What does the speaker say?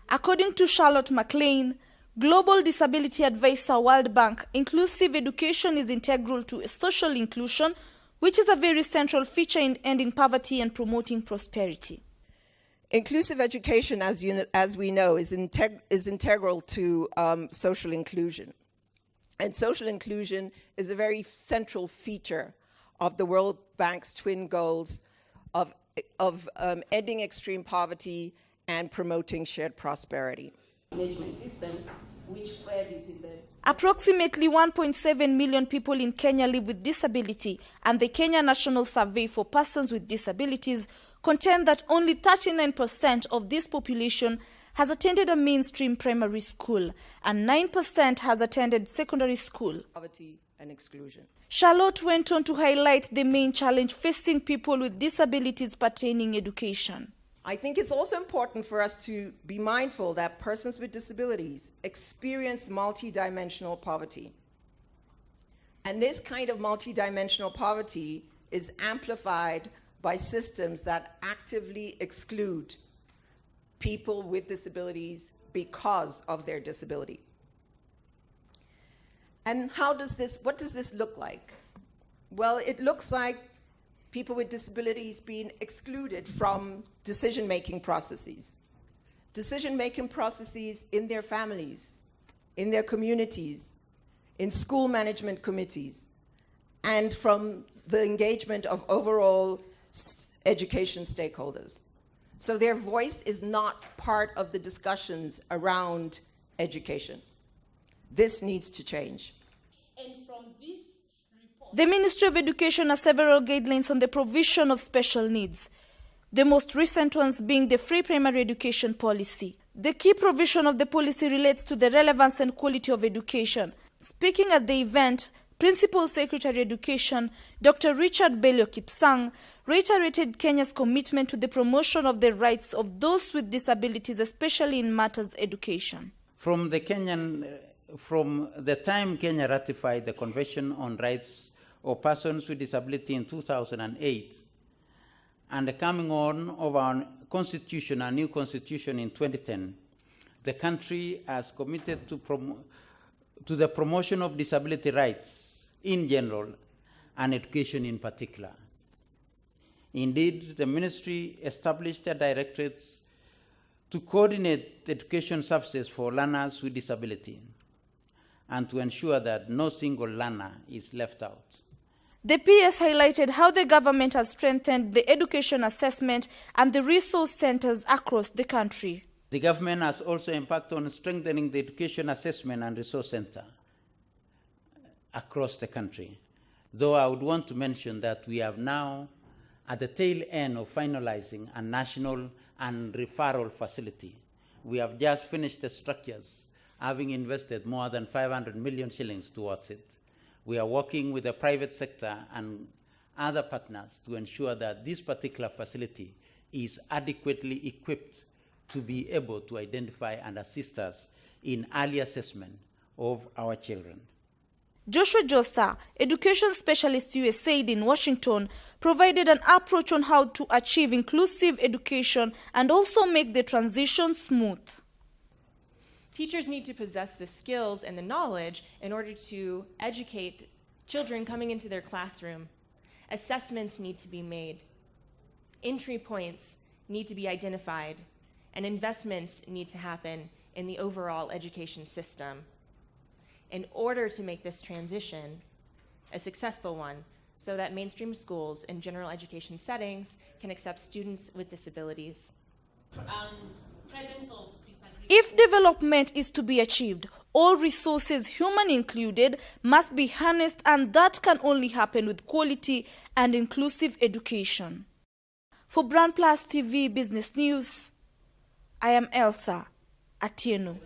According to Charlotte McLean, Global Disability Advisor World Bank, inclusive education is integral to social inclusion, which is a very central feature in ending poverty and promoting prosperity. Inclusive education, as we know, is integral to social inclusion. And social inclusion is a very central feature of the World Bank's twin goals of ending extreme poverty and promoting shared prosperity. Approximately 1.7 million people in Kenya live with disability, and the Kenya National Survey for Persons with Disabilities contend that only 39% of this population has attended a mainstream primary school, and 9% has attended secondary school. Poverty and exclusion. Charlotte went on to highlight the main challenge facing people with disabilities pertaining education. I think it's also important for us to be mindful that persons with disabilities experience multidimensional poverty. And this kind of multidimensional poverty is amplified by systems that actively exclude people with disabilities because of their disability. And what does this look like? Well, it looks like people with disabilities being excluded from decision-making processes. Decision-making processes in their families, in their communities, in school management committees, and from the engagement of overall education stakeholders. So their voice is not part of the discussions around education. This needs to change. And from this report, the Ministry of Education has several guidelines on the provision of special needs, the most recent ones being the free primary education policy. The key provision of the policy relates to the relevance and quality of education. Speaking at the event, Principal Secretary Education, Dr. Richard Belio Kipsang, reiterated Kenya's commitment to the promotion of the rights of those with disabilities, especially in matters education. From the time Kenya ratified the Convention on Rights of Persons with Disability in 2008, and the coming on of our constitution, our new constitution in 2010, the country has committed to the promotion of disability rights in general and education in particular. Indeed, the ministry established a directorate to coordinate education services for learners with disability and to ensure that no single learner is left out. The PS highlighted how the government has strengthened the education assessment and the resource centers across the country. The government has also embarked on strengthening the education assessment and resource center across the country. Though I would want to mention that we have now at the tail end of finalizing a national and referral facility. We have just finished the structures, having invested more than 500 million shillings towards it. We are working with the private sector and other partners to ensure that this particular facility is adequately equipped to be able to identify and assist us in early assessment of our children. Joshua Josa, Education Specialist USAID in Washington, provided an approach on how to achieve inclusive education and also make the transition smooth. Teachers need to possess the skills and the knowledge in order to educate children coming into their classroom. Assessments need to be made. Entry points need to be identified, and investments need to happen in the overall education system in order to make this transition a successful one, so that mainstream schools and general education settings can accept students with disabilities. If development is to be achieved, all resources, human included, must be harnessed, and that can only happen with quality and inclusive education. For Brand Plus TV Business News, I am Elsa Atieno.